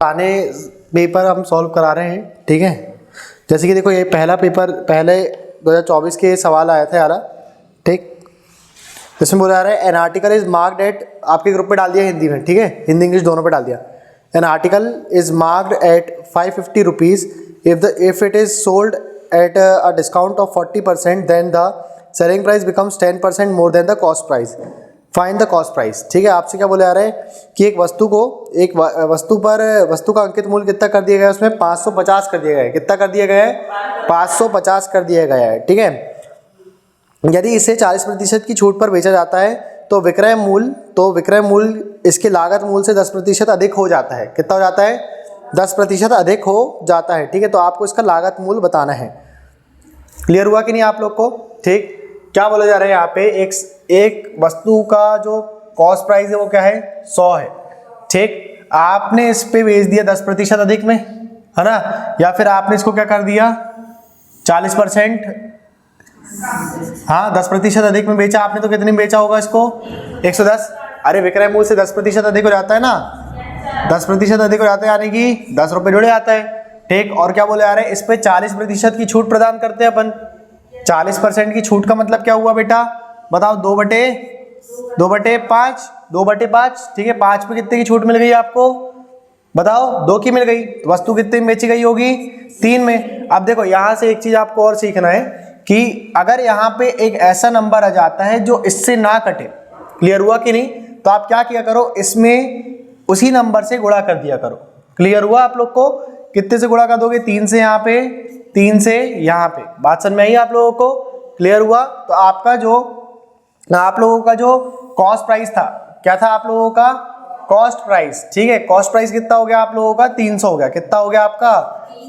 पुराने पेपर हम सॉल्व करा रहे हैं, ठीक है। जैसे कि देखो ये पहला पेपर पहले 2024 के सवाल आया था यार, ठीक। इसमें बोला जा रहा है an article is marked at, आपके ग्रुप पे डाल दिया हिंदी में, ठीक है, हिंदी इंग्लिश दोनों पे डाल दिया। An article is marked at 550 rupees if it is sold at a discount of 40% then the selling price becomes 10% more than the cost price, find the cost price, ठीक है। आपसे क्या बोले जा रहे हैं कि एक वस्तु पर वस्तु का अंकित मूल्य कितना कर दिया गया है, उसमें 550 कर दिया गया है। कितना कर दिया गया है? 550 कर दिया गया है, ठीक है। यदि इसे 40% की छूट पर बेचा जाता है तो विक्रय मूल्य इसके लागत मूल्य से 10% अधिक हो जाता है। कितना हो जाता है? 10% अधिक हो जाता है, ठीक है। तो आपको इसका लागत मूल्य बताना है। क्लियर हुआ कि नहीं आप लोग को? ठीक। क्या बोला जा रहा है यहाँ पे, एक वस्तु का जो कॉस्ट प्राइस है वो क्या है? 100 है, ठीक। आपने इस पे बेच दिया 10% अधिक में, है ना, या फिर आपने इसको क्या कर दिया 40%, हाँ 10% अधिक में बेचा आपने, तो कितने में बेचा होगा इसको? 110। अरे विक्रय मूल्य से 10% अधिक हो जाता है ना, 10% अधिक हो जाता है, यानी कि 10 रुपये जुड़े जाता है, ठीक। और क्या बोले आ रहे हैं, इस पे 40% की छूट प्रदान करते हैं अपन। 40% की छूट का मतलब क्या हुआ बेटा? बताओ, 2/5, ठीक है। 5 पे कितने की छूट मिल गई आपको? बताओ, 2 की मिल गई, तो वस्तु कितने में बेची गई होगी? 3 में। अब देखो यहां से एक चीज आपको और सीखना है कि अगर यहाँ पे एक ऐसा नंबर आ जाता है जो इससे ना कटे, क्लियर हुआ कि नहीं, तो आप क्या किया करो, इसमें उसी नंबर से गुणा कर दिया करो। क्लियर हुआ आप लोग को? कितने से गुणा कर दोगे? 3 से यहाँ पे, 3 से यहाँ पे। बात समझ में आई आप लोगों को? क्लियर हुआ? तो आप लोगों का जो कॉस्ट प्राइस था, क्या था आप लोगों का? कॉस्ट प्राइस, ठीक है। कॉस्ट प्राइस कितना हो गया आप लोगों का? 300 हो गया। कितना हो गया आपका?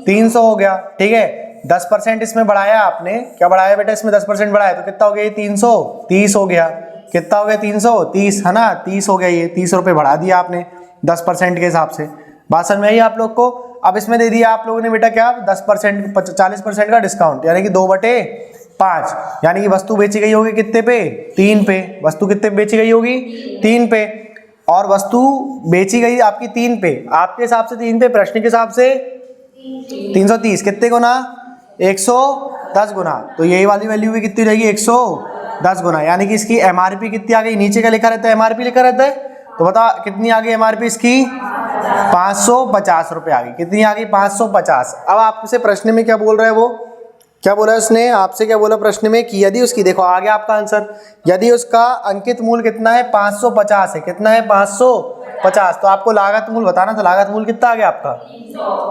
300 हो गया, ठीक है। 10% इसमें बढ़ाया आपने, क्या बढ़ाया बेटा? इसमें 10% बढ़ाया, तो कितना हो गया ये? 330 हो गया। कितना हो गया? 330, है ना, 30 हो गया ये। 30 रुपये बढ़ा दिया आपने 10% के हिसाब से। बात समझ में आई आप लोग को? अब इसमें दे दिया आप लोगों ने बेटा क्या? 10%, 40% का डिस्काउंट, यानी कि 2/5, यानी कि वस्तु बेची गई होगी कितने पे? 3 पे। वस्तु कितने पे बेची गई होगी? 3 पे। और वस्तु बेची गई आपकी 3 पे, आपके हिसाब से 3 पे, प्रश्न के हिसाब से 330। कितने गुना? 110 गुना। तो यही वाली वैल्यू भी कितनी रहेगी? 110 गुना। यानी कि इसकी एमआरपी कितनी आ गई? नीचे का लिखा रहता है एमआरपी लिखा रहता है, तो बता कितनी आ गई एमआरपी इसकी? 550 रुपये आ गई। कितनी आ गई? 550। अब आपसे प्रश्न में क्या बोल रहा है वो? क्या बोला उसने आपसे? क्या बोला प्रश्न में कि यदि उसकी, देखो आ गया आपका आंसर, यदि उसका अंकित मूल्य कितना है? 550 है। कितना है? 550। तो आपको लागत मूल्य बताना था। लागत मूल्य कितना आ गया आपका?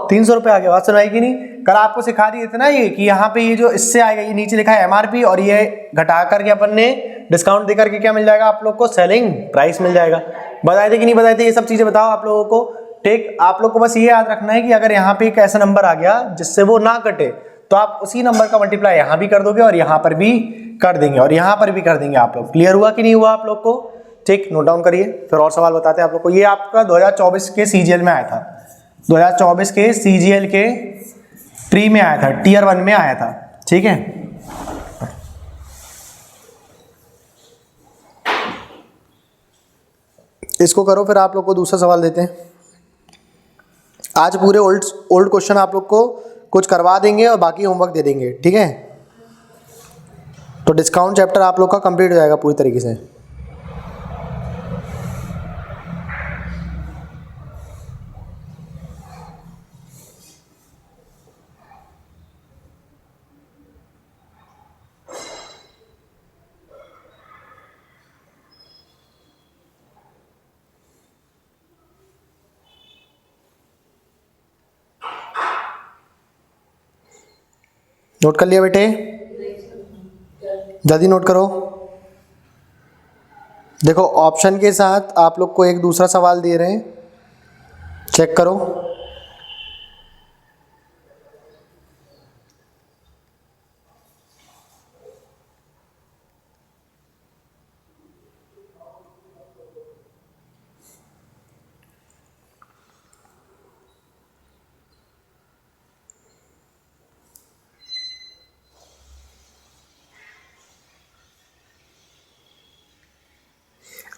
300 रुपये आ गया। बात सुनाई कि नहीं? कल आपको सिखा दिए थे ना ये कि यहाँ पे ये जो इससे आएगा, ये नीचे लिखा है एमआरपी, और ये घटा करके अपन ने डिस्काउंट देकर के क्या मिल जाएगा आप लोग को? सेलिंग प्राइस मिल जाएगा। बताए थे कि नहीं बताए थे? ये सब चीजें बताओ आप लोगों को, ठीक। आप लोग को बस ये याद रखना है कि अगर यहाँ पे एक ऐसा नंबर आ गया जिससे वो ना कटे, तो आप उसी नंबर का मल्टीप्लाई यहाँ भी कर दोगे और यहाँ पर भी कर देंगे और यहाँ पर भी कर देंगे आप लोग। क्लियर हुआ कि नहीं हुआ आप लोग को? ठीक, नोट डाउन करिए, फिर और सवाल बताते हैं आप लोग को। ये आपका 2024 के सीजीएल में आया था, 2024 के सीजीएल के प्री में आया था, टीयर 1 में आया था, ठीक है। इसको करो, फिर आप लोग को दूसरा सवाल देते हैं। आज पूरे ओल्ड क्वेश्चन आप लोग को कुछ करवा देंगे और बाकी होमवर्क दे देंगे, ठीक है। तो डिस्काउंट चैप्टर आप लोग का कंप्लीट हो जाएगा पूरी तरीके से। नोट कर लिया बेटे? जल्दी नोट करो। देखो ऑप्शन के साथ आप लोग को एक दूसरा सवाल दे रहे हैं, चेक करो।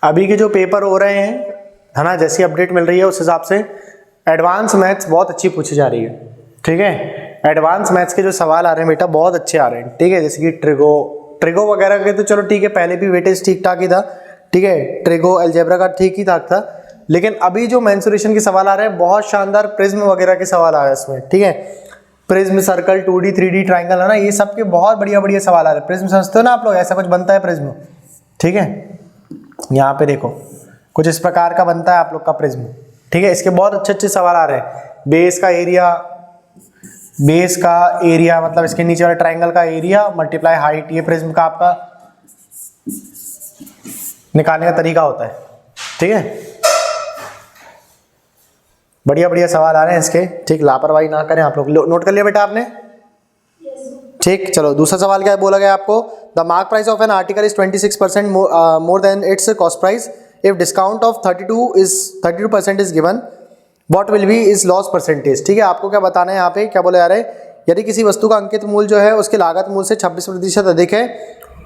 अभी के जो पेपर हो रहे हैं, है ना, जैसी अपडेट मिल रही है उस हिसाब से एडवांस मैथ्स बहुत अच्छी पूछी जा रही है, ठीक है। एडवांस मैथ्स के जो सवाल आ रहे हैं बेटा बहुत अच्छे आ रहे हैं, ठीक है। जैसे कि ट्रिगो वगैरह के तो चलो ठीक है, पहले भी वेटेज ठीक ठाक ही था, ठीक है। ट्रिगो अलजेब्रा का ठीक ही ठाक था, लेकिन अभी जो मेंसुरेशन के सवाल आ रहे हैं बहुत शानदार, प्रिज्म वगैरह के सवाल आ रहे हैं इसमें, ठीक है। Prism, circle, 2D 3D triangle है ना, ये सब के बहुत बढ़िया बढ़िया सवाल आ रहे हैं। प्रिज्म समझते हो ना आप लोग, ऐसा कुछ बनता है प्रिज्म, ठीक है। यहाँ पे देखो कुछ इस प्रकार का बनता है आप लोग का प्रिज्म, ठीक है। इसके बहुत अच्छे अच्छे सवाल आ रहे हैं। बेस का एरिया मतलब इसके नीचे वाले ट्राइंगल का एरिया मल्टीप्लाई हाइट, ये प्रिज्म का आपका निकालने का तरीका होता है, ठीक है। बढ़िया बढ़िया सवाल आ रहे हैं इसके, ठीक। लापरवाही ना करें आप लोग। नोट कर लिया बेटा आपने, ठीक। चलो दूसरा सवाल क्या बोला गया आपको, the mark price of an article is 26% more than it's cost price if discount of 32% is given, what will be is loss percentage, ठीक है। आपको क्या बताना है यहाँ पे, क्या बोला जा रहा है, यदि किसी वस्तु का अंकित मूल्य जो है उसके लागत मूल्य से 26% अधिक है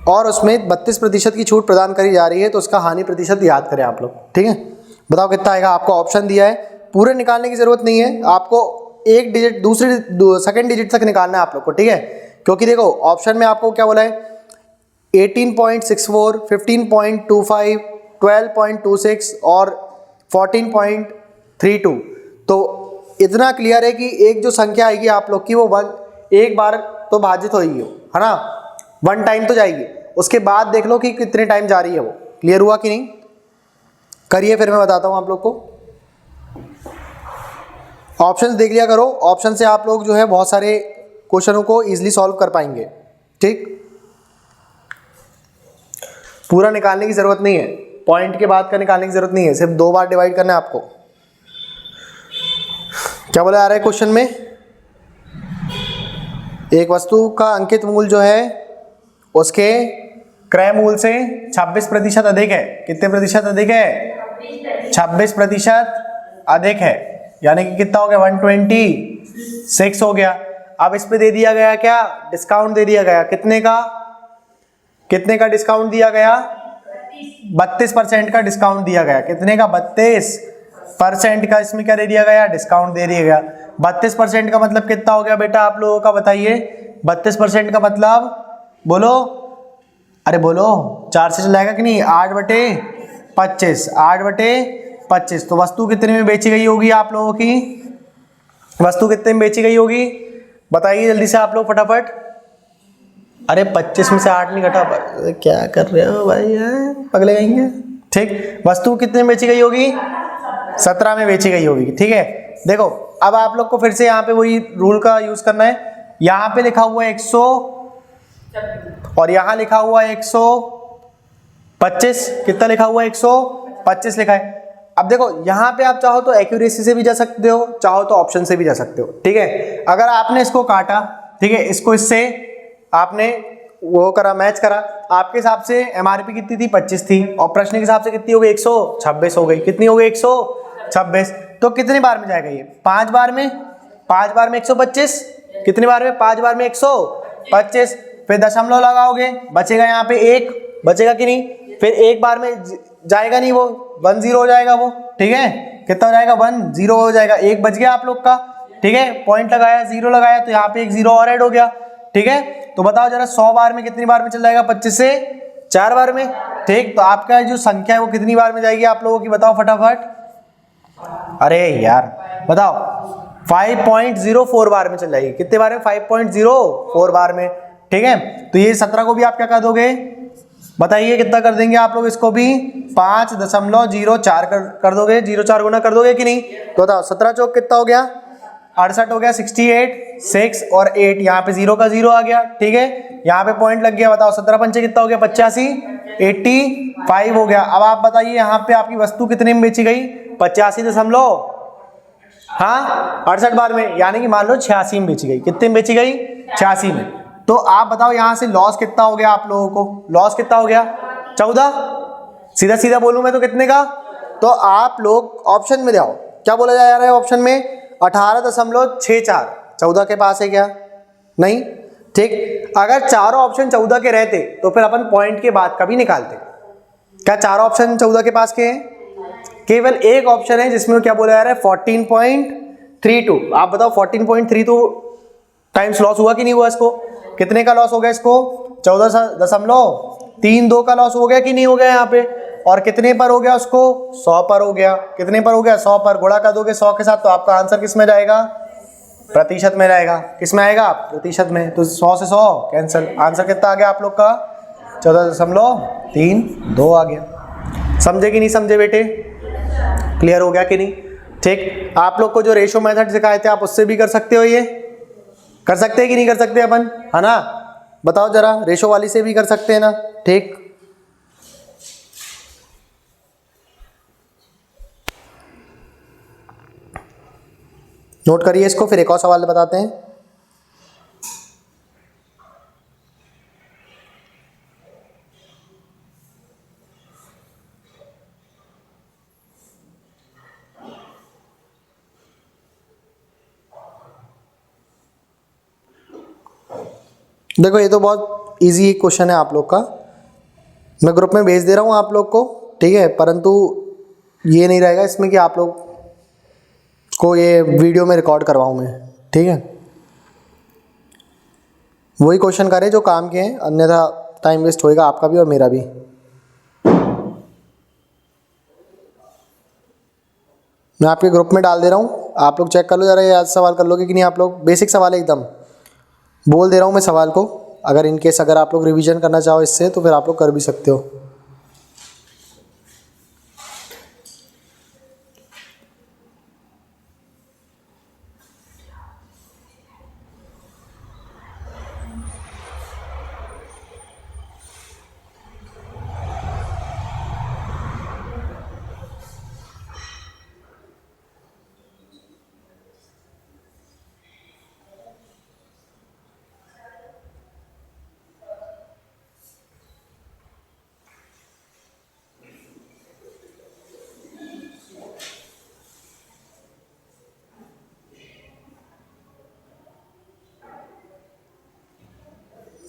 और उसमें 32% की छूट प्रदान करी जा रही है, तो उसका हानि प्रतिशत याद करें आप लोग, ठीक है। बताओ कितना आएगा। आपको ऑप्शन दिया है, पूरे निकालने की जरूरत नहीं है, आपको एक डिजिट सेकंड डिजिट तक निकालना है आप लोग को, ठीक है। क्योंकि देखो ऑप्शन में आपको क्या बोला है, 18.64, 15.25, 12.26 और 14.32। तो इतना क्लियर है कि एक जो संख्या आएगी आप लोग की वो एक बार तो भाजित होगी, है ना, 1 टाइम तो जाएगी, उसके बाद देख लो कि कितने टाइम जा रही है वो। क्लियर हुआ कि नहीं, करिए फिर मैं बताता हूँ आप लोग को। ऑप्शंस देख लिया करो, ऑप्शन से आप लोग जो है बहुत सारे क्वेश्चनों को इजीली सॉल्व कर पाएंगे, ठीक। पूरा निकालने की जरूरत नहीं है, पॉइंट के बाद का निकालने की जरूरत नहीं है, सिर्फ 2 बार डिवाइड करना है आपको। क्या बोला जा रहा है क्वेश्चन में, एक वस्तु का अंकित मूल्य जो है उसके क्रय मूल्य से 26% अधिक है। कितने प्रतिशत अधिक है, 26% अधिक है, यानी कि कितना हो गया, 126 हो गया। अब इस पे दे दिया गया क्या, डिस्काउंट दे दिया गया, कितने का डिस्काउंट दिया गया, 32% का डिस्काउंट दिया गया। कितने का, 32% का इसमें क्या दे दिया गया, डिस्काउंट दे दिया गया। 32% का मतलब कितना हो गया बेटा आप लोगों का, बताइए। 32% का मतलब बोलो, अरे बोलो, 4 से चल जाएगा कि नहीं, 8/25, 8/25। तो वस्तु कितने में बेची गई होगी आप लोगों की, वस्तु कितने में बेची गई होगी, बताइए जल्दी से आप लोग फटाफट। अरे 25 में से 8 नहीं घटा, क्या कर रहे हो भाई, पगले जाएंगे, ठीक। वस्तु कितने में बेची गई होगी, 17 में बेची गई होगी, ठीक है। देखो अब आप लोग को फिर से यहाँ पे वही रूल का यूज करना है। यहाँ पे लिखा हुआ है 100 और यहाँ लिखा हुआ है 125, कितना लिखा हुआ है, 125 लिखा है। अब देखो यहाँ पे आप चाहो तो एक्यूरेसी से भी जा सकते हो, चाहो तो ऑप्शन से भी जा सकते हो, ठीक है। अगर आपने इसको काटा, ठीक है, इसको इससे आपने वो करा, मैच करा, आपके हिसाब से एमआरपी कितनी थी, 25 थी, और प्रश्न के हिसाब से कितनी हो गई, 126 हो गई। कितनी हो गई, 126। तो कितनी बार में जाएगा ये, 5 बार में, 5 बार में 125, कितनी बार में, 5 बार में 125। फिर दशमलव लगाओगे, बचेगा यहाँ पे 1, बचेगा कि नहीं, फिर एक बार में जाएगा नहीं, वो 10 हो जाएगा वो, ठीक है। कितना हो जाएगा, 10 हो जाएगा, 1 बच गया आप लोग का, ठीक है। पॉइंट लगाया, 0 लगाया, तो यहाँ पे एक 0 और ऐड हो गया, ठीक है। तो बताओ जरा 100 बार में कितनी बार में चल जाएगा, 25 से 4 बार में, ठीक। तो आपका जो संख्या है वो कितनी बार में जाएगी आप लोगों की, बताओ फटाफट। अरे यार बताओ, 5.04 बार में चल जाएगी। कितने बार में, 5.04 बार में, ठीक है। तो ये 17 को भी आप क्या कर दोगे, बताइए कितना कर देंगे आप लोग, इसको भी 5.04 कर दोगे, 0.4 गुना कर दोगे कि नहीं। तो बताओ 17 चौक कितना हो गया, 68 हो गया, 68, 6 और 8, यहाँ पे 0 का 0 आ गया, ठीक है। यहाँ पे पॉइंट लग गया, बताओ 17 पंचे कितना हो गया, 85, 85 हो गया। अब आप बताइए यहाँ पे आपकी वस्तु कितने में बेची गई, 68 बार में, यानी कि मान लो 86 में बेची गई। कितने में बेची गई, 86 में। तो आप बताओ यहाँ से लॉस कितना हो गया आप लोगों को, लॉस कितना हो गया, 14। सीधा सीधा बोलूं मैं तो कितने का, तो आप लोग ऑप्शन में जाओ, क्या बोला जा रहा है ऑप्शन में, 18.64। 14 के पास है क्या, नहीं, ठीक। अगर चारों ऑप्शन 14 के रहते तो फिर अपन पॉइंट के बाद का भी निकालते। क्या चारों ऑप्शन 14 के पास के हैं, केवल एक ऑप्शन है जिसमें क्या बोला जा रहा है 14.32। आप बताओ 14.32 टाइम्स लॉस हुआ कि नहीं हुआ इसको? कितने का लॉस हो गया इसको? 14.32 का लॉस हो गया कि नहीं हो गया यहाँ पे? और कितने पर हो गया उसको? 100 पर हो गया। कितने पर हो गया? 100 पर। गुणा कर दोगे 100 के साथ तो आपका आंसर किस में जाएगा? प्रतिशत में रहेगा। किस में आएगा? प्रतिशत में। तो 100 से 100 कैंसिल। आंसर कितना आ गया आप लोग का? 14.32 आ गया। समझे कि नहीं समझे बेटे? क्लियर हो गया कि नहीं? ठीक। आप लोग को जो रेशो मेथड सिखाए थे आप उससे भी कर सकते हो, ये कर सकते हैं कि नहीं कर सकते अपन, है ना? बताओ जरा, रेशो वाली से भी कर सकते हैं ना? ठीक। नोट करिए इसको, फिर एक और सवाल बताते हैं। देखो ये तो बहुत इजी क्वेश्चन है आप लोग का, मैं ग्रुप में भेज दे रहा हूँ आप लोग को, ठीक है? परंतु ये नहीं रहेगा इसमें कि आप लोग को ये वीडियो में रिकॉर्ड करवाऊँ मैं, ठीक है? वही क्वेश्चन करें जो काम के हैं, अन्यथा टाइम वेस्ट होएगा आपका भी और मेरा भी। मैं आपके ग्रुप में डाल दे रहा हूँ, आप लोग चेक कर लो जरा, ये आज सवाल कर लोगे कि नहीं आप लोग? बेसिक सवाल है एकदम, बोल दे रहा हूँ मैं सवाल को। अगर इनकेस अगर आप लोग रिवीजन करना चाहो इससे तो फिर आप लोग कर भी सकते हो।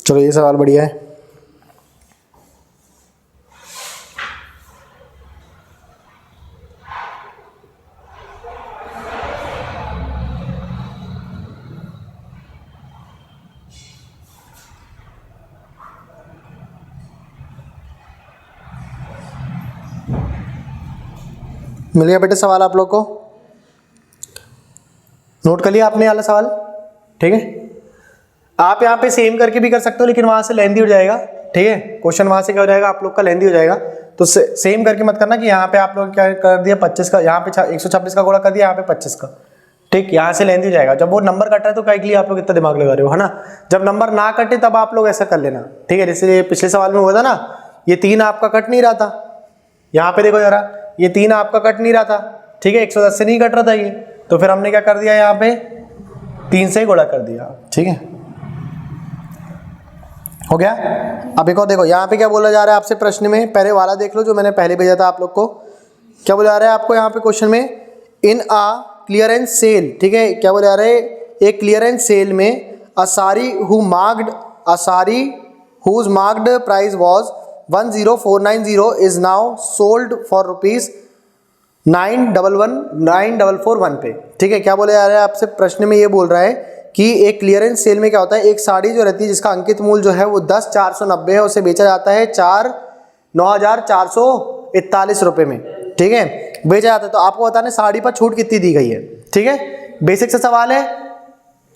चलो ये सवाल बढ़िया है। मिल गया बेटे सवाल आप लोग को? नोट कर लिया आपने वाला सवाल? ठीक है। आप यहाँ पे सेम करके भी कर सकते हो, लेकिन वहां से लेंदी हो जाएगा, ठीक है? क्वेश्चन वहां से क्या हो जाएगा आप लोग का? लेंदी हो जाएगा। तो सेम करके मत करना कि यहाँ पे आप लोग क्या कर दिया 25 का, यहाँ पे 126 का गुणा कर दिया, यहाँ पे 25 का, ठीक? यहाँ से लेंदी हो जाएगा। जब वो नंबर कट रहा है तो कई के लिए आप लोग इतना दिमाग लगा रहे हो, है ना? जब नंबर ना कटे तब आप लोग ऐसा कर लेना, ठीक है? जैसे पिछले सवाल में हुआ था ना, ये 3 आपका कट नहीं रहा था, यहाँ पे देखो जरा, ये 3 आपका कट नहीं रहा था, ठीक है? 110 से नहीं कट रहा था ये, तो फिर हमने क्या कर दिया, यहाँ पे 3 से ही गुणा कर दिया, ठीक है? हो गया। अब एक और देखो, यहाँ पे क्या बोला जा रहा है आपसे प्रश्न में, पहले वाला देख लो जो मैंने पहले भेजा था आप लोग को। क्या बोला जा रहा है आपको यहाँ पे क्वेश्चन में? इन आ क्लियरेंस सेल, ठीक है? क्या बोला जा रहा है? एक क्लियरेंस सेल में असारी whose marked price was 10490 is now sold for rupees 944 पे, ठीक है? क्या बोला जा रहा है आपसे प्रश्न में? ये बोल रहा है कि एक क्लियरेंस सेल में क्या होता है, एक साड़ी जो रहती है जिसका अंकित मूल्य जो है वो 10,490 है, उसे बेचा जाता है 9,441 रुपये में, ठीक है? बेचा जाता है। तो आपको बताना है साड़ी पर छूट कितनी दी गई है, ठीक है? बेसिक सा सवाल है,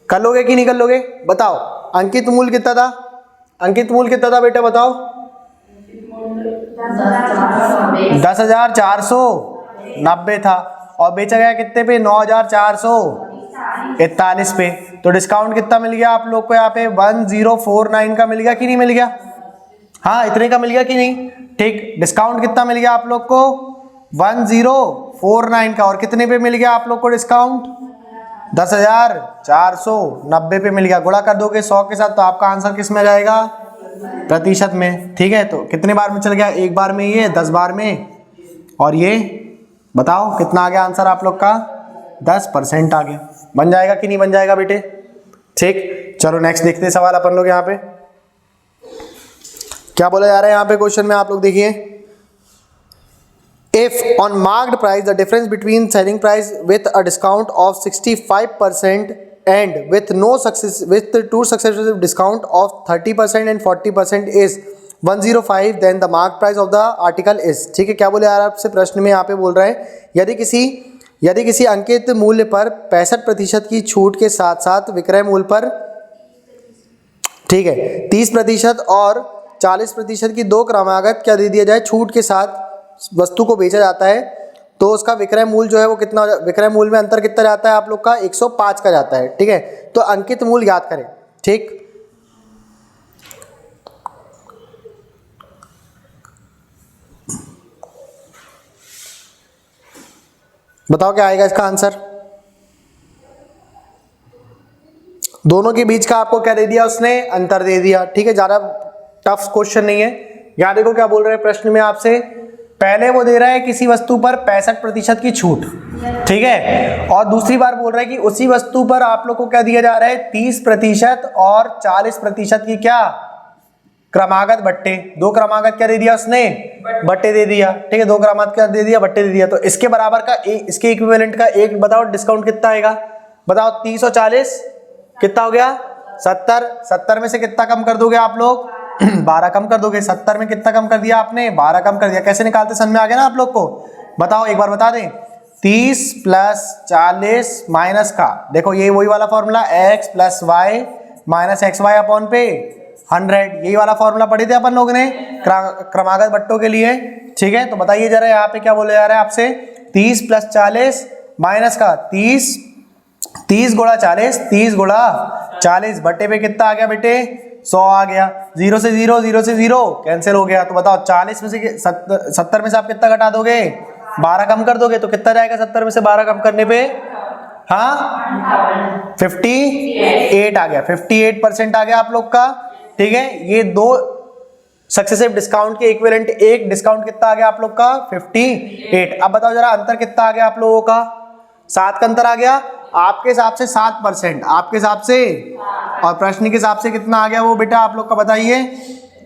कर लोगे कि नहीं कर लोगे? बताओ। अंकित मूल्य कितना था? अंकित मूल्य कितना था बेटा बताओ? 10,490 था, और बेचा गया कितने पे? 9,441 पे। तो डिस्काउंट कितना मिल गया आप लोग को यहाँ पे? 1049 का मिल गया कि नहीं मिल गया? हाँ, इतने का मिल गया कि नहीं? ठीक। डिस्काउंट कितना मिल गया आप लोग को? 1049 का। और कितने पे मिल गया आप लोग को डिस्काउंट? 10,490 पे मिल गया। गुणा कर दोगे 100 के साथ तो आपका आंसर किस में जाएगा? प्रतिशत में, ठीक है? तो कितने बार में चल गया? एक बार में, ये 10 बार में, और ये बताओ कितना आ गया आंसर आप लोग का? 10% आ गया। बन जाएगा कि नहीं बन जाएगा बेटे? ठीक। चलो नेक्स्ट देखते हैं सवाल अपन लोग। यहाँ पे क्या बोला जा रहा है यहाँ पे क्वेश्चन में, आप लोग देखिए। If on marked price the difference between selling price with a discount of 65% and with no success with the two successive discount of 30% and 40% is 105 then the marked price of the article is। ठीक है, क्या बोले यार आपसे प्रश्न में यहाँ पे बोल रहे हैं यदि किसी अंकित मूल्य पर 65% की छूट के साथ साथ विक्रय मूल्य पर, ठीक है, 30% और 40% की दो क्रमागत क्या दे दिया जाए छूट के साथ वस्तु को बेचा जाता है, तो उसका विक्रय मूल्य जो है वो कितना, विक्रय मूल्य में अंतर कितना जाता है आप लोग का 105 का जाता है। ठीक है, तो अंकित मूल्य याद करें। ठीक, बताओ क्या आएगा इसका आंसर। दोनों के बीच का आपको क्या दे दिया उसने, अंतर दे दिया। ठीक है, ज्यादा टफ क्वेश्चन नहीं है। यहां देखो क्या बोल रहे हैं प्रश्न में आपसे, पहले वो दे रहा है किसी वस्तु पर 65% की छूट, ठीक है, और दूसरी बार बोल रहा है कि उसी वस्तु पर आप लोग को क्या दिया जा रहा है 30% और 40% की क्या क्रमागत बट्टे, दो क्रमागत क्या दे दिया उसने, बट्टे दे दिया। ठीक है, दो क्रमागत क्या दे दिया, बट्टे दे दिया। तो इसके बराबर का इसके इक्विवेलेंट का एक बताओ डिस्काउंट कितना आएगा, बताओ 30 और 40 कितना हो गया 70, 70 में से कितना कम कर दोगे आप लोग 12 कम कर दोगे। 70 में कितना कम कर दिया आपने, 12 कम कर दिया। कैसे निकालते समझ में आ गया ना आप लोग को, बताओ एक बार बता दें। 30 + 40 माइनस का, देखो ये वही वाला formula x + y - xy upon पे 100, यही वाला फॉर्मूला पढ़े थे अपन लोग ने क्रमागत बट्टों के लिए। ठीक है, तो बताइए जरा यहाँ पे क्या बोले जा रहा है आपसे, 30 + 40 माइनस का 30 गुणा 40, 30 गुणा 40 बट्टे पे कितना आ गया बेटे 100 आ गया। 0 से 0, 0 से 0 कैंसिल हो गया। तो बताओ 40 में से 70 में से आप कितना घटा दोगे, 12 कम कर दोगे, तो कितना जाएगा 70 में से 12 कम करने पे, हाँ 58 आ गया, 58% आ गया आप लोग का। ठीक है, ये दो सक्सेसिव डिस्काउंट के इक्विवेलेंट एक डिस्काउंट कितना आ गया आप लोग का 58। अब बताओ जरा अंतर कितना आ गया आप लोगों का, 7 का अंतर आ गया आपके हिसाब से 7%, आपके हिसाब से, और प्रश्न के हिसाब से कितना आ गया वो बेटा आप लोग का बताइए,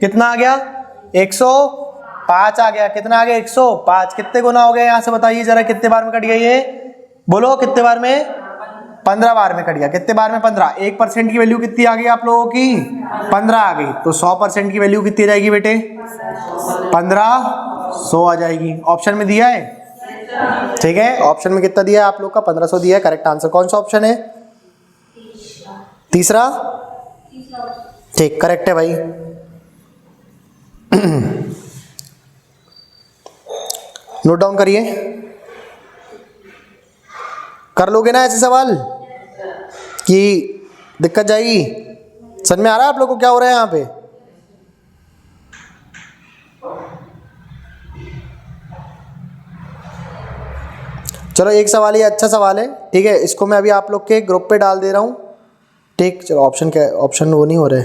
कितना आ गया 105 आ गया। कितना आ गया 105, कितने गुना हो गया यहाँ से बताइए जरा, कितने बार में कट गया ये, बोलो कितने बार में, 15 बार में कट गया। कितने बार में 15, 1% की वैल्यू कितनी आ गई आप लोगों की 15 आ गई, तो 100% की वैल्यू कितनी जाएगी बेटे 1500 आ जाएगी। ऑप्शन में दिया है, ठीक है, ऑप्शन में कितना दिया है आप लोग का 1500 दिया है। करेक्ट आंसर कौन सा ऑप्शन है, तीसरा, ठीक करेक्ट है भाई। नोट डाउन करिए, कर लोगे ना ऐसे सवाल कि दिक्कत जाएगी। समझ में आ रहा है आप लोग को क्या हो रहा है यहाँ पे, चलो एक सवाल ये अच्छा सवाल है, ठीक है, इसको मैं अभी आप लोग के ग्रुप पे डाल दे रहा हूँ। ठीक, चलो ऑप्शन क्या, ऑप्शन वो नहीं हो रहे,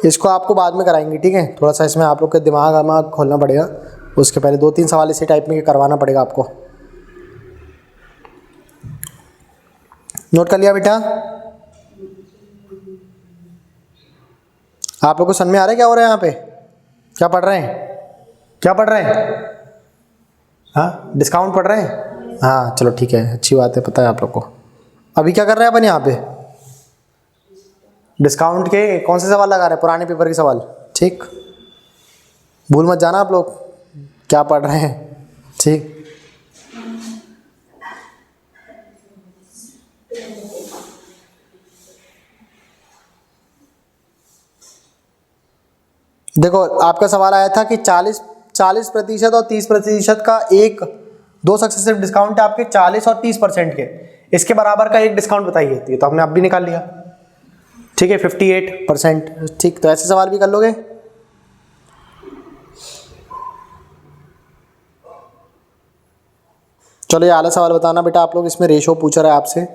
इसको आपको बाद में कराएंगे। ठीक है, थोड़ा सा इसमें आप लोग के दिमाग खोलना पड़ेगा, उसके पहले 2-3 सवाल इसी टाइप में करवाना पड़ेगा आपको। नोट कर लिया बेटा, आप लोग को समझ में आ रहा है क्या हो रहा है यहाँ पे, क्या पढ़ रहे हैं, क्या पढ़ रहे हैं, हाँ डिस्काउंट पढ़ रहे हैं, हाँ चलो ठीक है, अच्छी बात है, पता है आप लोग को। अभी क्या कर रहे हैं अपन यहाँ पे, डिस्काउंट के कौन से सवाल लगा रहे हैं, पुराने पेपर के सवाल। ठीक, भूल मत जाना आप लोग क्या पढ़ रहे हैं। ठीक, देखो आपका सवाल आया था कि 40% और 30% का एक दो सक्सेसिव डिस्काउंट है आपके 40 और 30% के, इसके बराबर का एक डिस्काउंट बताइए। तो हमने अब भी निकाल लिया, ठीक है 58%। ठीक, तो ऐसे सवाल भी कर लोगे। चलो ये आला सवाल बताना बेटा आप लोग, इसमें रेशो पूछ रहा है आपसे।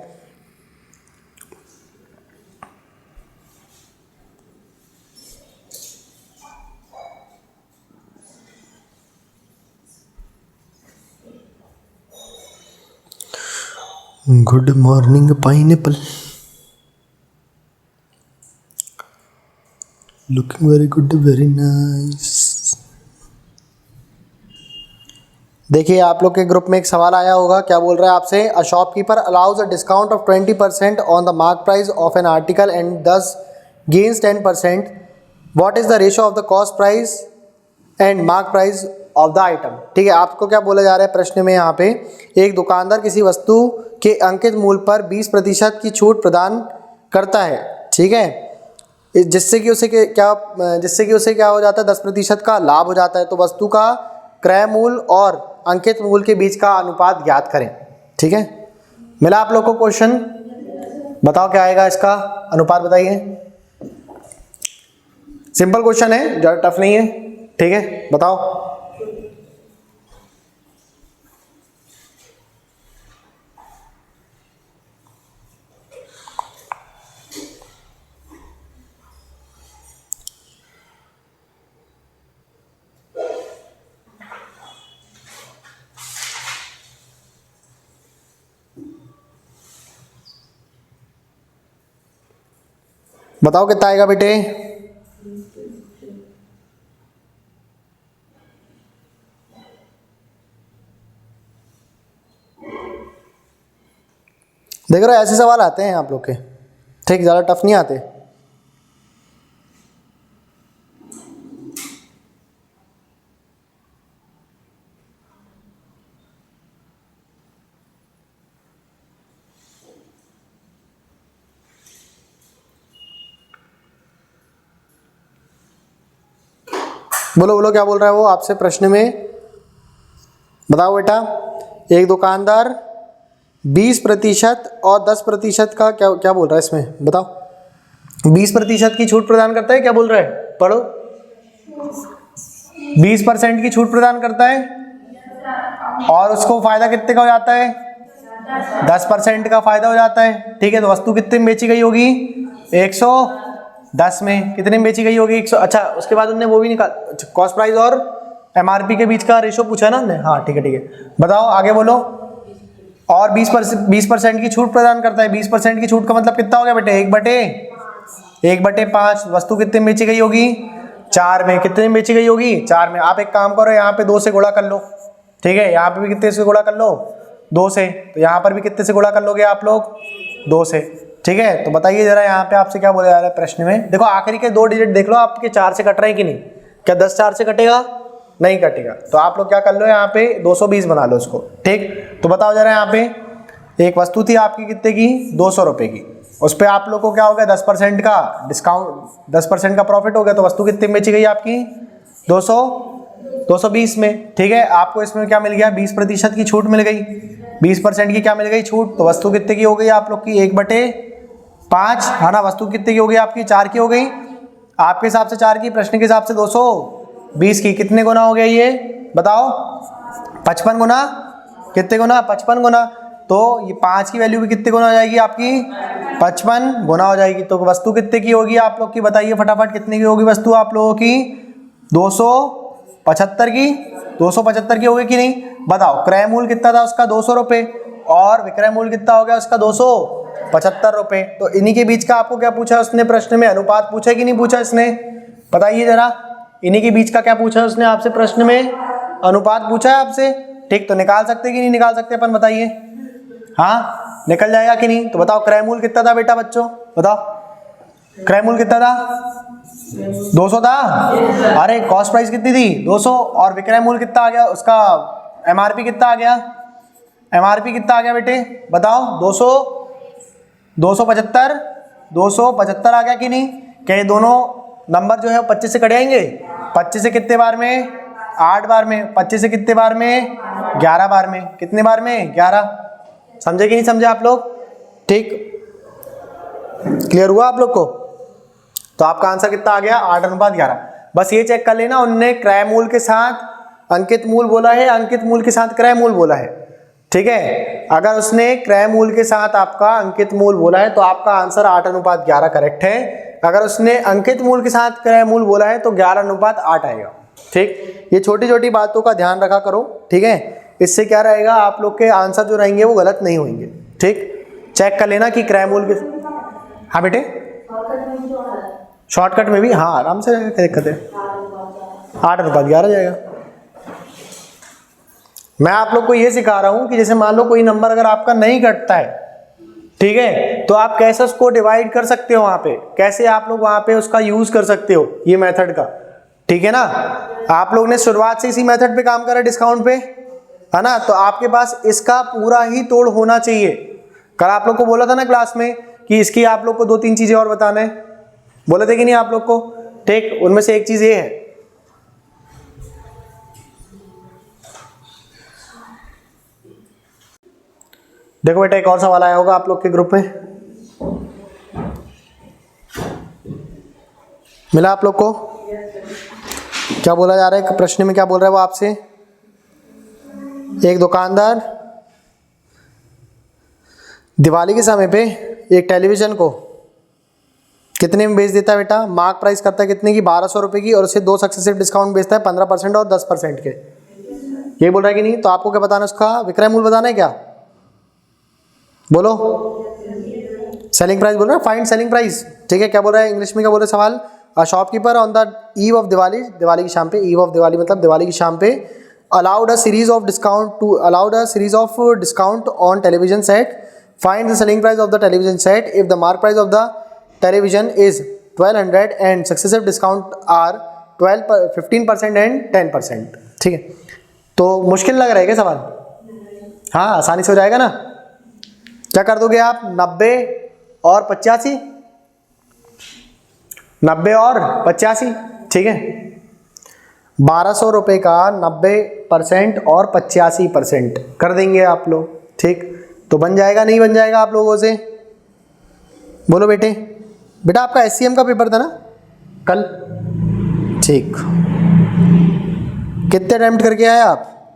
Good morning pineapple. Looking very good, very nice. देखिए आप लोग के ग्रुप में एक सवाल आया होगा, क्या बोल रहा है आपसे, a shopkeeper allows a discount of 20% on the mark price of an article and thus gains 10%, what is the ratio of the cost price and mark price of the item. ठीक है, आपको क्या बोला जा रहा है प्रश्न में यहाँ पे, एक दुकानदार किसी वस्तु के अंकित मूल्य पर 20% की छूट प्रदान करता है, ठीक है, जिससे कि उसे क्या हो जाता है, 10% का लाभ हो जाता है। तो वस्तु का क्रय मूल्य और अंकित मूल्य के बीच का अनुपात ज्ञात करें। ठीक है, मिला आप लोग को क्वेश्चन, बताओ क्या आएगा इसका अनुपात, बताइए। सिंपल क्वेश्चन है, ज़्यादा टफ नहीं है। ठीक है, बताओ। बताओ कितना आएगा बेटे। देख रहे हो ऐसे सवाल आते हैं आप लोग के, ठीक, ज़्यादा टफ नहीं आते। बोलो बोलो क्या बोल रहा है वो आपसे प्रश्न में, बताओ बेटा। एक दुकानदार 20% और 10% का क्या क्या बोल रहा है इसमें, बताओ। 20% की छूट प्रदान करता है, क्या बोल रहा है, पढ़ो। 20% की छूट प्रदान करता है और उसको फायदा कितने का हो जाता है, 10% का फायदा हो जाता है। ठीक है, तो वस्तु कितने में बेची गई होगी, 110 में। कितने में बेची गई होगी, 100। अच्छा, उसके बाद उन्होंने वो भी निकाल, कॉस्ट प्राइस और एमआरपी के बीच का रेशो पूछा ना हमने, हाँ ठीक है ठीक है, बताओ आगे बोलो। और 20% की छूट प्रदान करता है। 20% की छूट का मतलब कितना हो गया बेटे, 1/5। वस्तु कितने में बेची गई होगी, 4 में। कितने में बेची गई होगी, 4 में। आप एक काम करो, यहाँ पे 2 से गुणा कर लो, ठीक है, यहाँ पे भी कितने से गुणा कर लो, 2 से। तो यहाँ पर भी कितने से गुणा कर लोगे आप लोग, 2 से। ठीक है, तो बताइए जरा यहाँ पे आपसे क्या बोला जा रहा है प्रश्न में। देखो आखिरी के 2 डिजिट देख लो आपके 4 से कट रहे हैं कि नहीं, क्या 10 4 से कटेगा, नहीं कटेगा। तो आप लोग क्या कर लो, यहाँ पे 220 बना लो उसको। ठीक, तो बताओ जरा, यहाँ पे एक वस्तु थी आपकी कितने की, 200 रुपए की। उस पर आप लोग को क्या हो गया, 10% का डिस्काउंट, 10% का प्रॉफिट हो गया। तो वस्तु कितने में बेची गई आपकी, 220 में। ठीक है, आपको इसमें क्या मिल गया, 20% की छूट मिल गई। 20% की क्या मिल गई छूट, तो वस्तु कितने की हो गई आप लोग की, 1/5 है ना। वस्तु कितने की हो गई आपकी, 4 की हो गई। आपके हिसाब से 4 की, प्रश्न के हिसाब से 220 की। कितने गुना हो गया ये, बताओ, 55 गुना। कितने गुना, 55 गुना। तो ये 5 की वैल्यू भी कितने गुना हो जाएगी आपकी, 55 गुना हो जाएगी। तो वस्तु कितने की होगी आप लोग की, बताइए फटाफट, कितने की होगी वस्तु आप लोगों की, 275 की। 275 की होगी कि नहीं, बताओ। क्रय मूल्य कितना था उसका, 200 रुपये, और विक्रय मूल्य कितना हो गया उसका, 275 रुपये। तो इन्हीं के बीच का आपको क्या पूछा उसने प्रश्न में, अनुपात पूछा कि नहीं पूछा इसने, बताइए जरा। इन्हीं के बीच का क्या पूछा उसने आपसे प्रश्न में, अनुपात पूछा है आपसे। ठीक, तो निकाल सकते कि नहीं निकाल सकते अपन, बताइए। हाँ, निकल जाएगा कि नहीं। तो बताओ क्रय मूल्य कितना था बेटा बच्चों, बताओ। क्रय मूल्य कितना था, 200 था। अरे कॉस्ट प्राइस कितनी थी, 200। और विक्रय मूल्य कितना आ गया उसका, एमआरपी कितना आ गया, एमआरपी कितना आ गया बेटे, बताओ। 275 आ गया कि नहीं। क्या ये दोनों नंबर जो है 25 से कट जाएंगे। 25 से कितने बार में, 8 बार में। 25 से कितने बार में, 11 बार में। कितने बार में, 11। समझे कि नहीं समझे आप लोग, ठीक, क्लियर हुआ आप लोग को। तो आपका आंसर कितना आ गया, 8:11। बस ये चेक कर लेना, उनने क्रय मूल्य के साथ अंकित मूल्य बोला है, अंकित मूल्य के साथ क्रय मूल्य बोला है। ठीक है, अगर उसने क्रय मूल्य के साथ आपका अंकित मूल्य बोला है तो आपका आंसर 8:11 करेक्ट है। अगर उसने अंकित मूल्य के साथ क्रय मूल्य बोला है तो 11:8 आएगा। ठीक, ये छोटी छोटी बातों का ध्यान रखा करो, ठीक है। इससे क्या रहेगा, आप लोग के आंसर जो रहेंगे वो गलत नहीं होंगे। ठीक, चेक कर लेना कि क्रय मूल्य के, हाँ बेटे, शॉर्टकट में भी हाँ आराम से जाएगा, क्या दिक्कत है। 8 के बाद 11 जाएगा। मैं आप लोग को ये सिखा रहा हूं कि जैसे मान लो कोई नंबर अगर आपका नहीं कटता है, ठीक है, तो आप कैसे उसको डिवाइड कर सकते हो, वहां पे कैसे आप लोग वहां पे उसका यूज कर सकते हो ये मेथड का, ठीक है ना। आप लोग ने शुरुआत से इसी मेथड पे काम करा डिस्काउंट पे, है ना, तो आपके पास इसका पूरा ही तोड़ होना चाहिए। कल आप लोग को बोला था ना क्लास में कि इसकी आप लोग को 2-3 चीजें और बताना है, बोले थे कि नहीं आप लोग को, ठीक, उनमें से एक चीज ये है, देखो बेटा एक और सवाल आया होगा आप लोग के ग्रुप में, मिला आप लोग को? क्या बोला जा रहा है प्रश्न में, क्या बोल रहा है वो आपसे? एक दुकानदार दिवाली के समय पे एक टेलीविजन को कितने में बेच देता है बेटा? मार्क प्राइस करता है कितने की? 1200 रुपये की, और उसे 2 सक्सेसिव डिस्काउंट बेचता है 15% और 10% के। ये बोल रहा है कि नहीं? तो आपको क्या बताना है उसका विक्रय मूल्य बताना है क्या? बोलो। सेलिंग प्राइस बोल रहा है, फाइंड सेलिंग प्राइस, ठीक है। क्या बोल रहा है इंग्लिश में, क्या बोल रहा है सवाल? A shopkeeper on the eve of Diwali, Diwali की शाम पे, ईव ऑफ दिवाली मतलब दिवाली की शाम पे, allowed a series of discount on television set. Find the selling price of the television set. If the mark price of the television is 1200 and successive discount are 15% and 10%, ठीक है। तो मुश्किल लग रहा है क्या सवाल? हाँ आसानी से हो जाएगा ना। क्या कर दोगे आप? 90 और 85, 90 और 85, ठीक है। 1200 रुपये का 90% और 85% कर देंगे आप लोग, ठीक। तो बन जाएगा नहीं बन जाएगा आप लोगों से? बोलो बेटे। बेटा आपका SCM का पेपर था ना कल, ठीक। कितने अटेम्प्ट करके आए आप?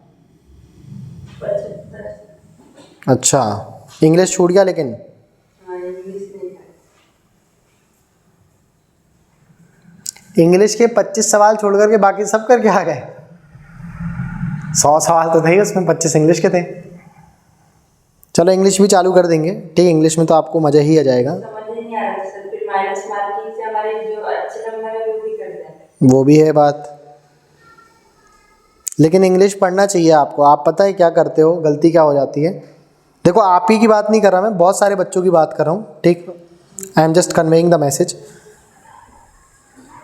अच्छा, इंग्लिश छूट गया लेकिन? इंग्लिश के 25 सवाल छोड़ करके बाकी सब करके आ गए। 100 सवाल तो थे उसमें, 25 इंग्लिश के थे। चलो इंग्लिश भी चालू कर देंगे, ठीक। इंग्लिश में तो आपको मजा ही आ जाएगा। वो भी है बात, लेकिन इंग्लिश पढ़ना चाहिए आपको। आप पता है क्या करते हो, गलती क्या हो जाती है? देखो आप ही की बात नहीं कर रहा मैं, बहुत सारे बच्चों की बात कर रहा हूँ, ठीक। I am just conveying the message.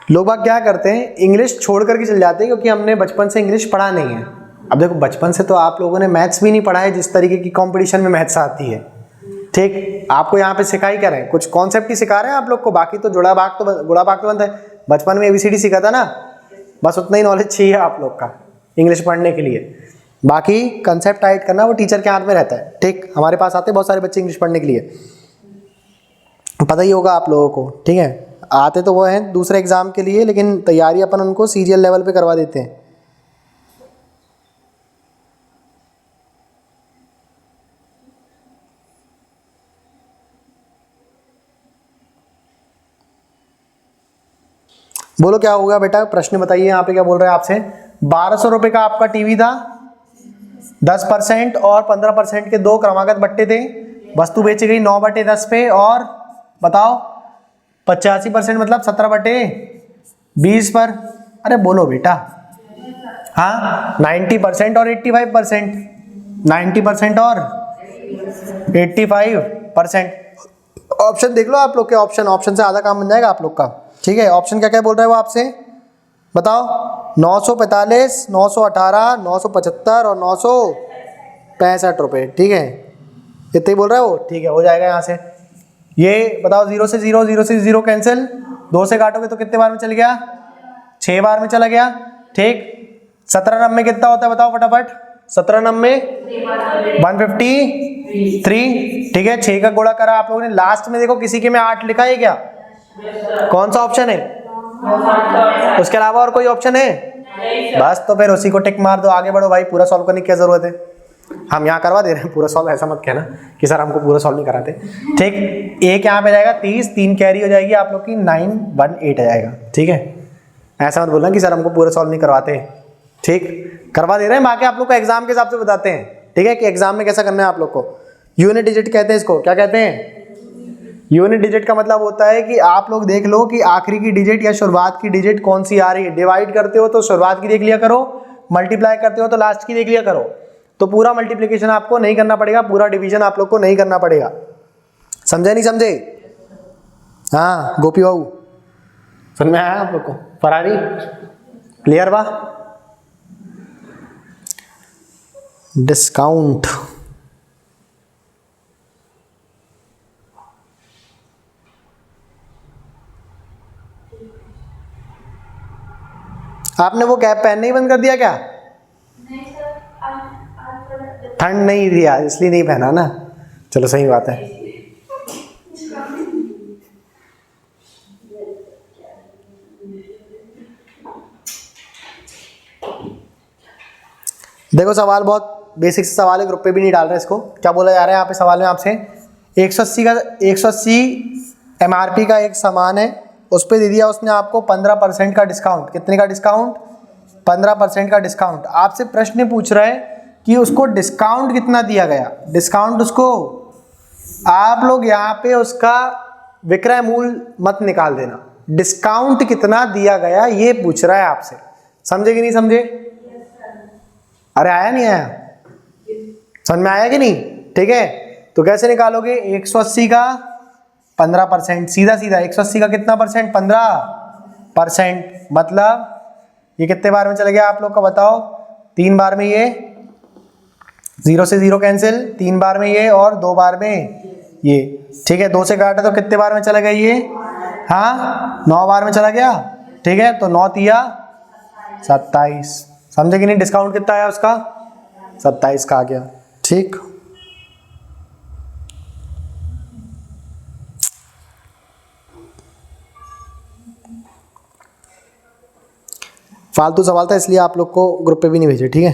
लोग बाग क्या करते हैं, इंग्लिश छोड़ करके चले जाते हैं क्योंकि हमने बचपन से इंग्लिश पढ़ा नहीं है। अब देखो बचपन से तो आप लोगों ने मैथ्स भी नहीं पढ़ा है, जिस तरीके की कंपटीशन में मैथ्स आती है, ठीक। आपको यहाँ पे सिखाई क्या रहे हैं, कुछ कॉन्सेप्ट ही सिखा रहे हैं आप लोग को, बाकी तो गुणा भाग तो बनता है। बचपन में ABCD सीखा था ना, बस उतना ही नॉलेज चाहिए आप लोग का इंग्लिश पढ़ने के लिए। बाकी कंसेप्ट टाइट करना वो टीचर के हाथ में रहता है, ठीक। हमारे पास आते हैं बहुत सारे बच्चे इंग्लिश पढ़ने के लिए, पता ही होगा आप लोगों को, ठीक है। आते तो वो हैं दूसरे एग्जाम के लिए, लेकिन तैयारी अपन उनको सीरियल लेवल पे करवा देते हैं। बोलो क्या होगा बेटा, प्रश्न बताइए। यहाँ पे क्या बोल रहे हैं आपसे? 1200 रुपये का आपका टीवी था, 10% और 15% के 2 क्रमागत बट्टे थे, वस्तु बेची गई 9/10 पे, और बताओ 85% मतलब 17/20 पर। अरे बोलो बेटा। हाँ 90% और 85%, 90% और 85%। ऑप्शन देख लो आप लोग के, ऑप्शन से आधा काम बन जाएगा आप लोग का, ठीक है। ऑप्शन क्या क्या बोल रहा है वो आपसे बताओ? 945, 918, 975 और 965 रुपये, ठीक है। इतने ही बोल रहा है वो, ठीक है। हो जाएगा यहाँ से। ये बताओ 0 से 0, 0 से 0 कैंसिल, 2 से काटोगे तो कितने बार में चल गया? 6 बार में चला गया, ठीक। 17 में कितना होता है बताओ फटाफट? 17 में 153, ठीक है। 6 का गुणा करा आप लोगों ने। लास्ट में देखो किसी के में 8 लिखा है क्या? कौन सा ऑप्शन है? उसके अलावा और कोई ऑप्शन है? बस तो फिर उसी को टिक मार दो, आगे बढ़ो भाई। पूरा सॉल्व करने की क्या जरूरत है? हम यहाँ करवा दे रहे हैं पूरा सॉल्व, ऐसा मत कहना कि सर हमको पूरा सॉल्व नहीं कराते, ठीक। एक यहाँ पे जाएगा 30, 3 कैरी हो जाएगी आप लोग की, 918 आ जाएगा, ठीक है। ऐसा मत बोलना कि सर हमको पूरा सॉल्व नहीं करवाते, ठीक। करवा दे रहे हैं, बाकी आप लोग को एग्जाम के हिसाब से बताते हैं, ठीक है, कि एग्जाम में कैसा करना है आप लोग को। यूनिट डिजिट कहते हैं इसको, क्या कहते हैं? यूनिट डिजिट का मतलब होता है कि आप लोग देख लो कि आखिरी की डिजिट या शुरुआत की डिजिट कौन सी आ रही है। डिवाइड करते हो तो शुरुआत की देख लिया करो, मल्टीप्लाई करते हो तो लास्ट की देख लिया करो। तो पूरा मल्टीप्लिकेशन आपको नहीं करना पड़ेगा, पूरा डिवीजन आप लोग को नहीं करना पड़ेगा। समझे नहीं समझे? हाँ गोपी बाबू, समझ में आया आप लोग को? फरारी क्लियर बा? डिस्काउंट आपने वो कैप पहनना ही बंद कर दिया क्या? नहीं सर, आज थोड़ा ठंड नहीं थी आज इसलिए नहीं पहना ना। चलो सही बात है। देखो सवाल बहुत बेसिक से सवाल है, ग्रुप पे भी नहीं डाल रहे इसको। क्या बोला जा रहा है यहाँ पे सवाल में आपसे? 180 का 180 MRP का एक सामान है, उस पर दे दिया उसने आपको 15% का डिस्काउंट। कितने का डिस्काउंट? 15% का डिस्काउंट। आपसे प्रश्न पूछ रहा है कि उसको डिस्काउंट कितना दिया गया। डिस्काउंट उसको आप लोग यहाँ पे उसका विक्रय मूल्य मत निकाल देना, डिस्काउंट कितना दिया गया ये पूछ रहा है आपसे। समझे कि नहीं समझे? अरे आया नहीं आया? समझ में आया कि नहीं? ठीक है, तो कैसे निकालोगे? 180 का 15%, सीधा सीधा 180 का कितना परसेंट? 15%। मतलब ये कितने बार में चला गया आप लोग का बताओ? 3 बार में ये, 0 से 0 कैंसिल, 3 बार में ये और 2 बार में ये। ठीक है, 2 से काटा तो कितने बार में चला गया ये? हाँ 9 बार में चला गया। ठीक है, तो 9 तिया 27। समझे कि नहीं? डिस्काउंट कितना आया उसका? 27 का आ गया। ठीक, फालतू सवाल था इसलिए आप लोग को ग्रुप पे भी नहीं भेजे। ठीक है,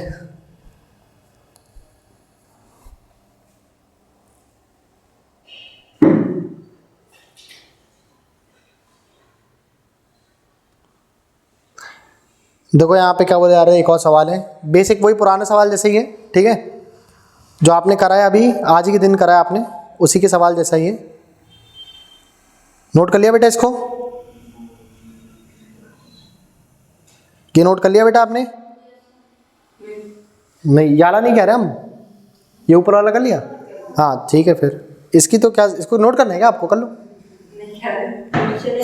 देखो यहाँ पे क्या बोले जा रहे हैं, एक और सवाल है बेसिक, वही पुराना सवाल जैसे ही है। ठीक है, जो आपने करा है अभी आज ही के दिन करा है आपने, उसी के सवाल जैसा ही है। नोट कर लिया बेटा इसको? ये नोट कर लिया बेटा आपने? नहीं याला नहीं कह रहे हम, ये ऊपर वाला कर लिया? हाँ ठीक है, फिर इसकी तो क्या, इसको नोट करना है क्या आपको? कर लो।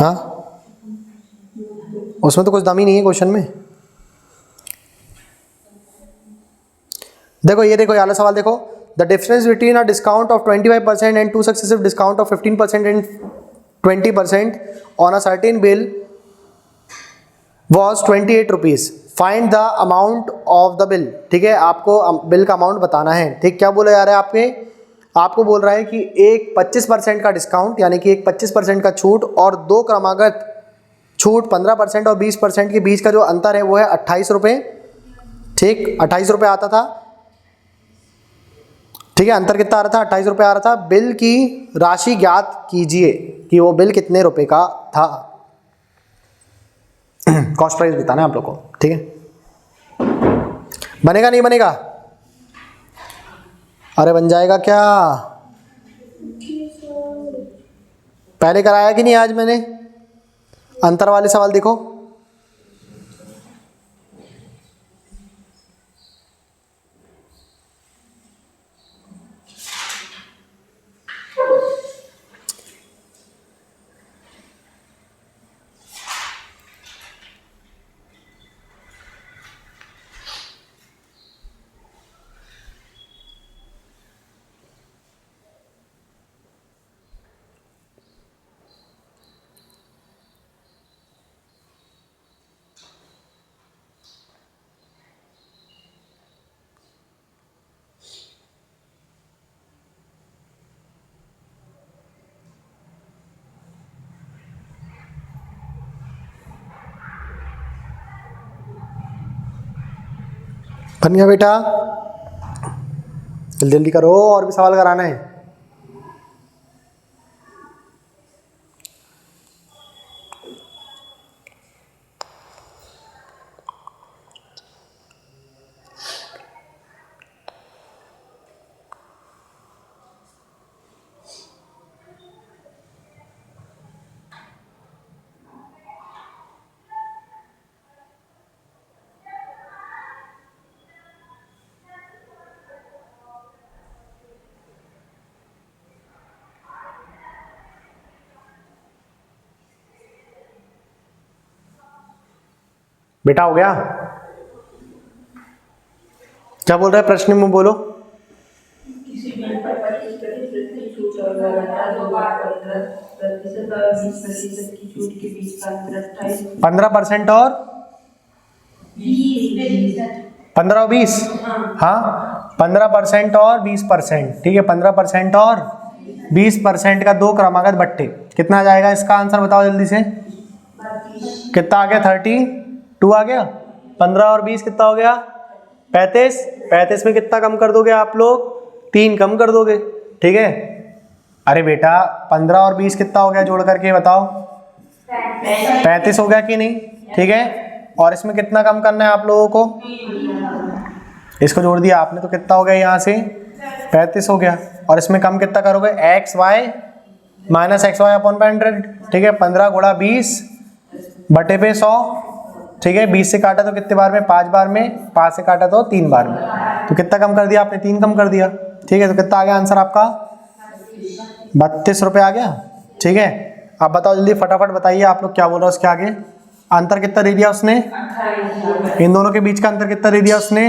हाँ उसमें तो कुछ दम ही नहीं है क्वेश्चन में। देखो ये देखो, ये वाला सवाल देखो। The difference between a discount of 25% and 2 successive discount of 15% and 20% on a certain bill was 28 rupees. Find the amount of the bill. ठीक है, आपको बिल का अमाउंट बताना है। ठीक, क्या बोला जा रहा है आपको बोल रहा है कि एक 25% का डिस्काउंट यानी कि एक 25% का छूट और 2 क्रमागत छूट 15% और 20% के बीच का जो अंतर है वो है 28 रुपये। ठीक, 28 रुपये आता था। ठीक है, अंतर कितना आ रहा था? 28 रुपये आ रहा था। बिल की राशि ज्ञात कीजिए कि वो बिल कितने रुपए का था। कॉस्ट प्राइस बताना है आप लोग को। ठीक है, बनेगा नहीं बनेगा? अरे बन जाएगा क्या? पहले कराया कि नहीं आज मैंने? अंतर वाले सवाल देखो। बन गया बेटा? जल्दी जल्दी करो, और भी सवाल कराना है। बेटा हो गया? क्या बोल रहा है प्रश्न में, बोलो। किसी बिल पर 25% की छूट और लगातार 2 बार 15% और 20% की छूट के बीच का अंतर 28। 15% और 20%। 15 और 20। हाँ, 15% और 20%, ठीक है। 15% और 20% का दो क्रमागत बट्टे, कितना आ जाएगा इसका आंसर बताओ जल्दी से। कितना आ गया? 32 आ गया। 15 और 20 कितना हो गया? 35। 35 में कितना कम कर दोगे आप लोग? 3 कम कर दोगे, ठीक है। अरे बेटा 15 और 20 कितना हो गया जोड़ करके बताओ? 35 हो गया कि नहीं? ठीक है। और इसमें कितना कम करना है आप लोगों को? इसको जोड़ दिया आपने तो कितना हो गया यहाँ से? 35 हो गया। और इसमें कम कितना करोगे? X Y minus X Y upon 100, ठीक है। 15 गुणा 20 बटे पे 100, ठीक है। 20 से काटा तो कितने बार में? 5 बार में। 5 से काटा तो 3 बार में। तो कितना कम कर दिया आपने? 3 कम कर दिया, ठीक है। तो कितना आ गया आंसर आपका? 32 रुपये आ गया, ठीक है। अब बताओ जल्दी फटाफट बताइए आप लोग क्या बोल रहे हो उसके आगे। अंतर कितना दे दिया उसने? इन दोनों के बीच का अंतर कितना दे दिया उसने?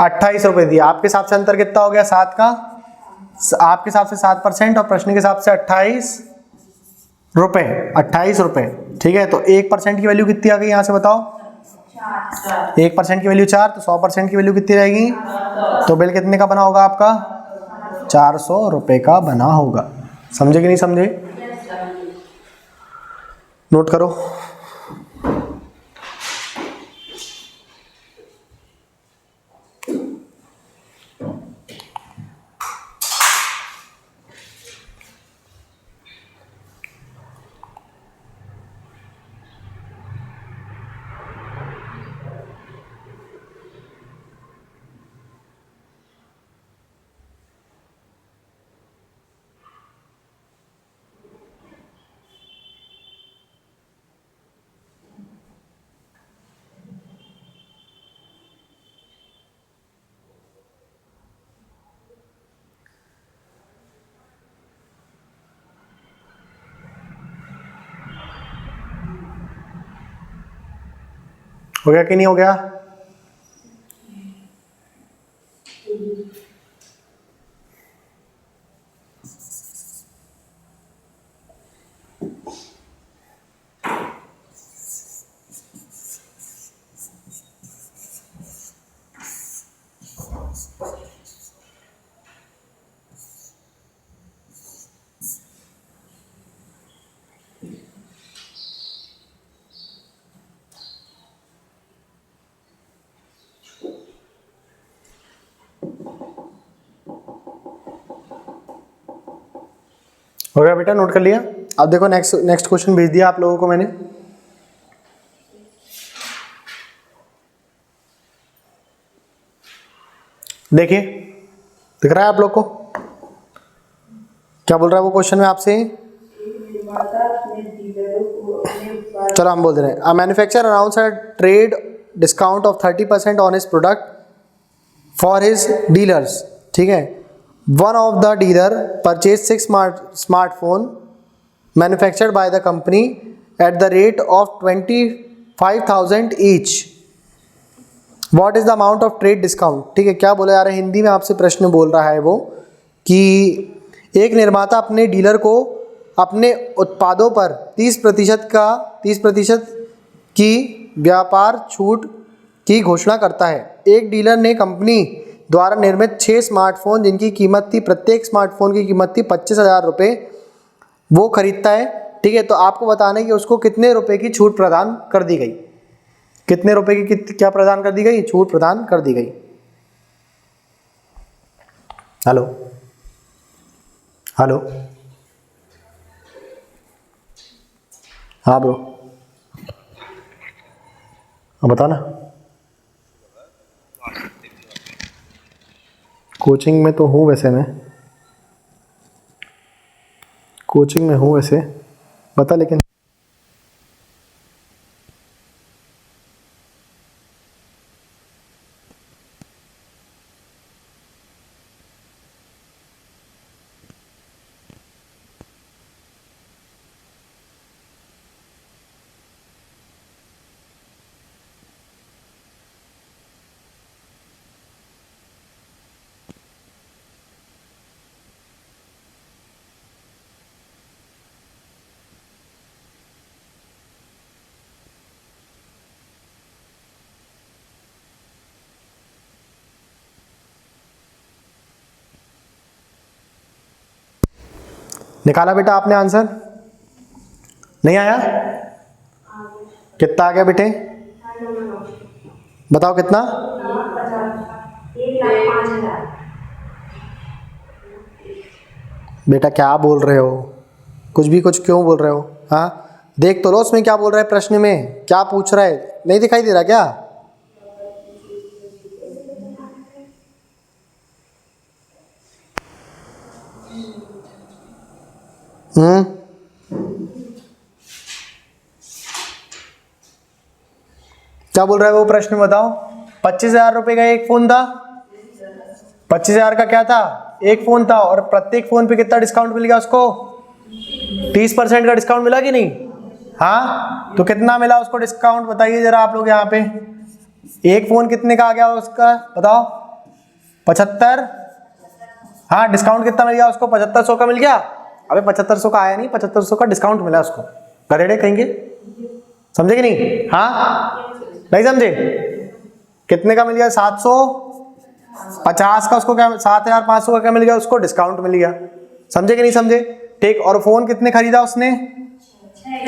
28 रुपये दिया। आपके हिसाब से अंतर कितना हो गया? 7 का। आपके हिसाब से 7% और प्रश्न के हिसाब से 28 रुपये। 28 रुपये, ठीक है। तो 1% की वैल्यू कितनी आ गई यहाँ से बताओ? 1% की वैल्यू 4, तो 100% की वैल्यू कितनी रहेगी? तो बिल कितने का बना होगा आपका? 400 रुपये का बना होगा। समझे कि नहीं समझे? नोट करो। हो गया कि नहीं हो गया? हो गया बेटा? नोट कर लिया? अब देखो नेक्स्ट क्वेश्चन भेज दिया आप लोगों को मैंने। देखिए, दिख रहा है आप लोग को क्या बोल रहा है वो क्वेश्चन में आपसे? चलो हम बोल दे रहे हैं। A manufacturer announce a trade discount of 30% on his product for his dealers, ठीक है। One of the dealer purchase 6 smartphone manufactured by the company at the rate of 25,000 each. What is the amount of trade discount, ठीक है। क्या बोला जा रहा है हिंदी में आपसे प्रश्न बोल रहा है वो कि एक निर्माता अपने डीलर को अपने उत्पादों पर 30% की व्यापार छूट की घोषणा करता है। एक डीलर ने कंपनी द्वारा निर्मित 6 स्मार्टफोन जिनकी कीमत थी, प्रत्येक स्मार्टफोन की कीमत थी 25,000 रुपये, वो खरीदता है, ठीक है। तो आपको बताना है कि उसको कितने रुपए की छूट प्रदान कर दी गई। कितने रुपए की क्या प्रदान कर दी गई? छूट प्रदान कर दी गई। हेलो हेलो, हाँ ब्रो, हाँ बताओ ना। कोचिंग में तो हूँ वैसे, मैं कोचिंग में हूँ वैसे, बता लेकिन। निकाला बेटा आपने आंसर? नहीं आया? कितना आ गया बेटे? बताओ कितना? 1,05,000। बेटा क्या बोल रहे हो? कुछ क्यों बोल रहे हो? हाँ, देख तो लो उसमें क्या बोल रहा है, प्रश्न में क्या पूछ रहा है, नहीं दिखाई दे रहा क्या? क्या बोल रहा है वो प्रश्न बताओ? 25,000 रुपए का एक फोन था। 25,000 का क्या था? एक फोन था, और प्रत्येक फोन पे कितना डिस्काउंट मिल गया उसको? 30% का डिस्काउंट मिला कि नहीं? हाँ, तो कितना मिला उसको डिस्काउंट बताइए जरा आप लोग यहाँ पे। एक फोन कितने का आ गया उसका बताओ? 75। हाँ, डिस्काउंट कितना मिल गया उसको? 7500 का मिल गया। अबे 7500 का आया नहीं, 7500 का डिस्काउंट मिला उसको। गधेड़े कहेंगे, समझे कि नहीं? हाँ, नहीं समझे? कितने का मिल गया? 750 का उसको क्या, 7,500 का क्या मिल गया उसको? डिस्काउंट मिल गया। समझे कि नहीं समझे? ठीक। और फोन कितने खरीदा उसने?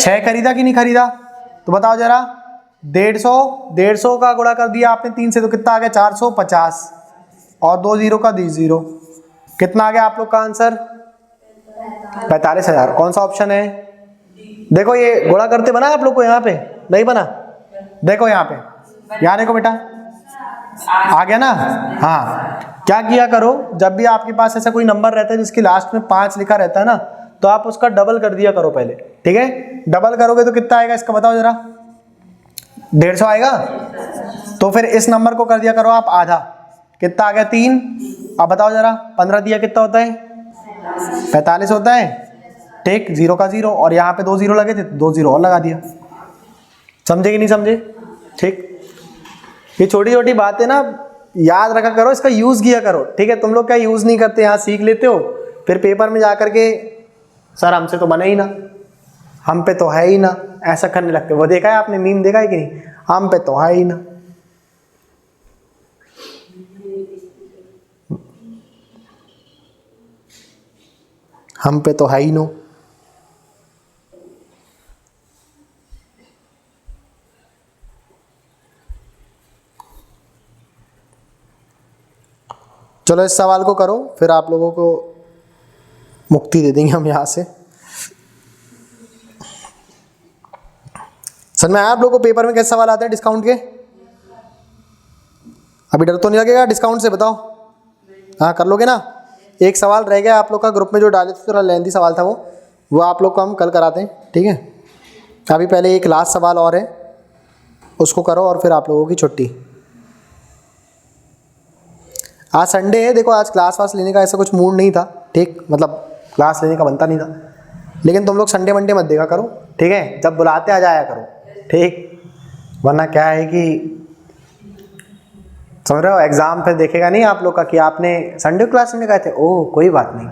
6 खरीदा कि नहीं खरीदा? तो बताओ जरा। 150 का गुणा कर दिया आपने 3 से, तो कितना आ गया? 450, और 2 जीरो का 20 जीरो, कितना आ गया आप लोग का आंसर? 45,000। कौन सा ऑप्शन है? देखो ये गुणा करते बना आप लोग को, यहाँ पे नहीं बना। देखो यहाँ पे, यहाँ देखो बेटा, आ गया ना? हाँ, क्या किया करो, जब भी आपके पास ऐसा कोई नंबर रहता है जिसके लास्ट में 5 लिखा रहता है ना, तो आप उसका डबल कर दिया करो पहले, ठीक है? डबल करोगे तो कितना आएगा इसका बताओ जरा? 150 आएगा। तो फिर इस नंबर को कर दिया करो आप आधा, कितना आ गया? 3। अब बताओ जरा, 15 दिया कितना होता है? 45 होता है। ठीक, 0 का 0, और यहाँ पे 2 जीरो लगे थे, 2 जीरो और लगा दिया। समझे कि नहीं समझे? ठीक, ये छोटी छोटी बातें ना याद रखा करो, इसका यूज किया करो, ठीक है? तुम लोग क्या यूज नहीं करते, यहाँ सीख लेते हो, फिर पेपर में जाकर के सर हमसे तो बना ही ना, हम पे तो है ही ना, ऐसा करने लगते। वो देखा है आपने, मीम देखा है कि नहीं? हम पे तो है ही ना। हम पे तो है ही नो। चलो इस सवाल को करो, फिर आप लोगों को मुक्ति दे देंगे हम यहाँ से। समझ में आया आप लोगों को पेपर में कैसे सवाल आते हैं डिस्काउंट के? अभी डर तो नहीं लगेगा डिस्काउंट से? बताओ, हाँ कर लोगे ना? एक सवाल रह गया आप लोग का, ग्रुप में जो डाले थे, थोड़ा लेंथी सवाल था वो आप लोग को हम कल कराते हैं, ठीक है? अभी पहले एक लास्ट सवाल और है, उसको करो और फिर आप लोगों की छुट्टी। आज संडे है, देखो आज क्लास वास लेने का ऐसा कुछ मूड नहीं था, ठीक? मतलब क्लास लेने का बनता नहीं था, लेकिन तुम लोग संडे मंडे मत देखा करो, ठीक है? जब बुलाते आ जाया करो, ठीक? वरना क्या है कि समझ रहे हो, एग्जाम फिर देखेगा नहीं आप लोग का कि आपने संडे क्लास में गए थे। ओह कोई बात नहीं,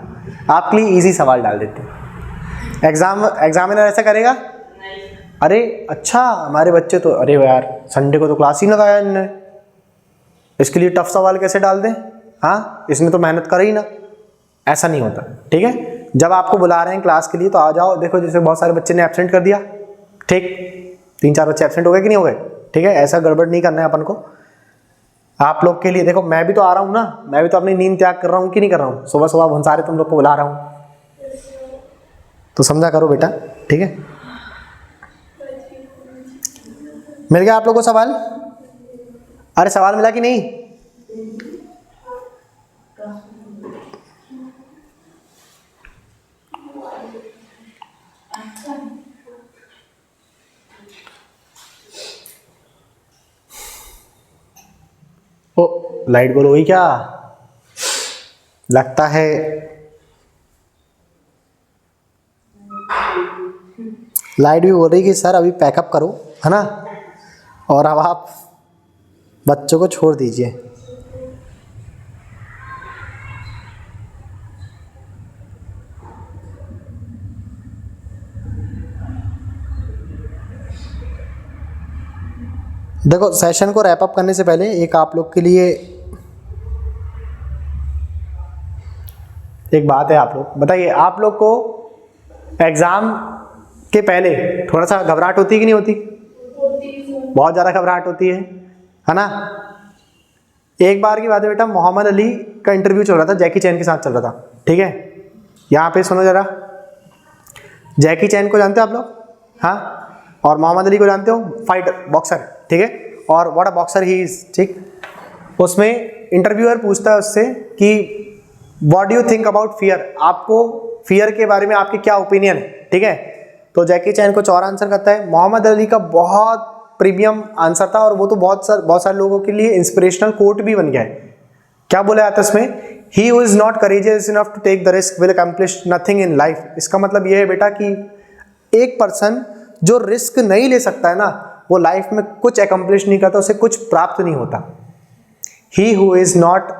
आपके लिए इजी सवाल डाल देते हैं। एग्जामिनर ऐसा करेगा? अरे अच्छा, हमारे बच्चे तो, अरे यार संडे को तो क्लास ही लगाया इन्होंने, इसके लिए टफ सवाल कैसे डाल दें? हाँ, इसने तो मेहनत करी ना। ऐसा नहीं होता, ठीक है? जब आपको बुला रहे हैं क्लास के लिए तो आ जाओ। देखो जैसे बहुत सारे बच्चे ने एब्सेंट कर दिया, ठीक? 3-4 बच्चे एब्सेंट हो गए कि नहीं हो गए? ठीक है, ऐसा गड़बड़ नहीं करना है अपन को। आप लोग के लिए देखो, मैं भी तो आ रहा हूँ ना, मैं भी तो अपनी नींद त्याग कर रहा हूँ कि नहीं कर रहा हूँ? सुबह सुबह बहुत सारे तुम लोग को बुला रहा हूँ, तो समझा करो बेटा, ठीक है? मिल गया आप लोग को सवाल? अरे सवाल मिला कि नहीं? ओ लाइट गोल हो गई क्या? लगता है लाइट भी बोल रही कि सर अभी पैकअप करो, है ना? और अब आप बच्चों को छोड़ दीजिए। देखो सेशन को रैप अप करने से पहले एक आप लोग के लिए एक बात है। आप लोग बताइए, आप लोग को एग्ज़ाम के पहले थोड़ा सा घबराहट होती है कि नहीं होती? बहुत ज़्यादा घबराहट होती है ना? एक बार की बात है बेटा, मोहम्मद अली का इंटरव्यू चल रहा था, जैकी चैन के साथ चल रहा था, ठीक है? यहाँ पे सुनो ज़रा, जैकी चैन को जानते हो आप लोग? हाँ, और मोहम्मद अली को जानते हो? फाइटर, बॉक्सर, ठीक है? और what a boxer he is, ठीक? उसमें इंटरव्यूअर पूछता है उससे कि what do you think about fear, आपको फियर के बारे में आपके क्या ओपिनियन है, ठीक है? तो जैकी चैन कुछ और आंसर करता है। मोहम्मद अली का बहुत प्रीमियम आंसर था और वो तो बहुत सारे लोगों के लिए इंस्पिरेशनल कोट भी बन गया है। क्या बोला जाता है उसमें? He who is not courageous enough to take the risk will accomplish nothing in life. इसका मतलब ये है बेटा कि एक पर्सन जो रिस्क नहीं ले सकता है ना, वो लाइफ में कुछ अकम्प्लिश नहीं करता, उसे कुछ प्राप्त नहीं होता। He who is not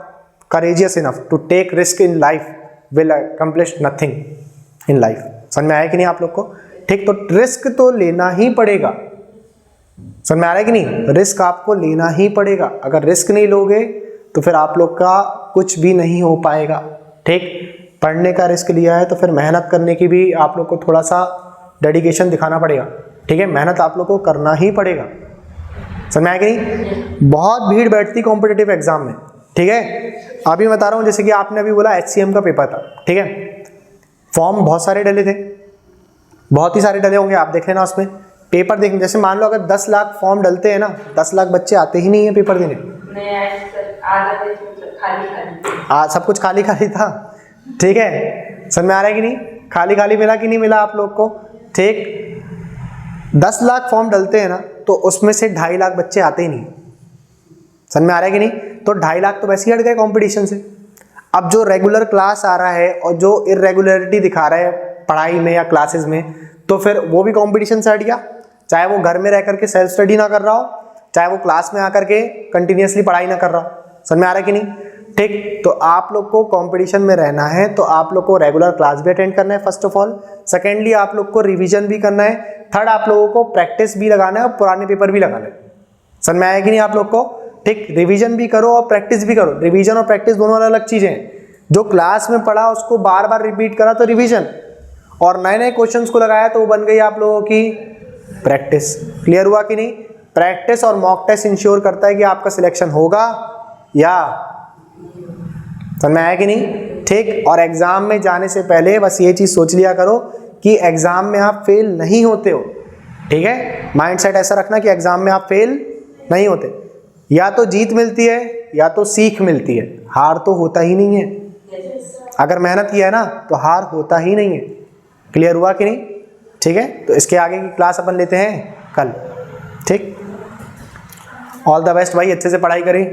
courageous enough to take risk in life will accomplish nothing in life. समझ में आया कि नहीं आप लोग को? ठीक, तो रिस्क तो लेना ही पड़ेगा। समझ में आ रहा है कि नहीं? रिस्क आपको लेना ही पड़ेगा। अगर रिस्क नहीं लोगे तो फिर आप लोग का कुछ भी नहीं हो पाएगा। ठीक, पढ़ने का रिस्क लिया है तो फिर मेहनत करने की भी आप लोग को थोड़ा सा डेडिकेशन दिखाना पड़ेगा। ठीक है, मेहनत आप लोग को करना ही पड़ेगा। समझ में आया कि नहीं? बहुत भीड़ बैठती कॉम्पिटिटिव एग्जाम में। ठीक है, अभी बता रहा हूँ, जैसे कि आपने अभी बोला HCM का पेपर था, ठीक है? फॉर्म बहुत सारे डले थे, बहुत ही सारे डले होंगे, आप देख लेना उसमें पेपर देखें। जैसे मान लो अगर 10 लाख फॉर्म डलते हैं ना, 10 लाख बच्चे आते ही नहीं है पेपर देने। सब कुछ खाली खाली था। ठीक है, समझ में आ रहा है कि नहीं? खाली खाली मिला कि नहीं मिला आप लोग को? ठीक, 10 लाख फॉर्म डलते हैं ना, तो उसमें से 2.5 लाख बच्चे आते ही नहीं। समझ में आ रहा है कि नहीं? तो 2.5 लाख तो वैसे ही हट गए कंपटीशन से। अब जो रेगुलर क्लास आ रहा है और जो इरेगुलरिटी दिखा रहा है पढ़ाई में या क्लासेस में, तो फिर वो भी कंपटीशन से हट गया। चाहे वो घर में रह करके सेल्फ स्टडी ना कर रहा हो, चाहे वो क्लास में आकर के कंटिन्यूसली पढ़ाई ना कर रहा हो। समझ में आ रहा है कि नहीं? ठीक, तो आप लोग को कंपटीशन में रहना है तो आप लोग को रेगुलर क्लास भी अटेंड करना है फर्स्ट ऑफ ऑल। सेकेंडली आप लोग को रिवीजन भी करना है। थर्ड, आप लोगों को प्रैक्टिस भी लगाना है और पुराने पेपर भी लगाना है। समझ में आया कि नहीं आप लोग को? ठीक, रिवीजन भी करो और प्रैक्टिस भी करो। रिवीजन और प्रैक्टिस दोनों अलग अलग चीजें हैं। जो क्लास में पढ़ा उसको बार बार रिपीट करा तो रिवीजन, और नए नए क्वेश्चंस को लगाया तो वो बन गई आप लोगों की प्रैक्टिस। क्लियर हुआ कि नहीं? प्रैक्टिस और मॉक टेस्ट इंश्योर करता है कि आपका सिलेक्शन होगा या, समझ में आया कि नहीं? ठीक, और एग्जाम में जाने से पहले बस ये चीज सोच लिया करो कि एग्जाम में आप फेल नहीं होते हो। ठीक है, माइंडसेट ऐसा रखना कि एग्जाम में आप फेल नहीं होते। या तो जीत मिलती है या तो सीख मिलती है, हार तो होता ही नहीं है। अगर मेहनत किया है ना तो हार होता ही नहीं है। क्लियर हुआ कि नहीं? ठीक है, तो इसके आगे की क्लास अपन लेते हैं कल। ठीक, ऑल द बेस्ट भाई, अच्छे से पढ़ाई करें।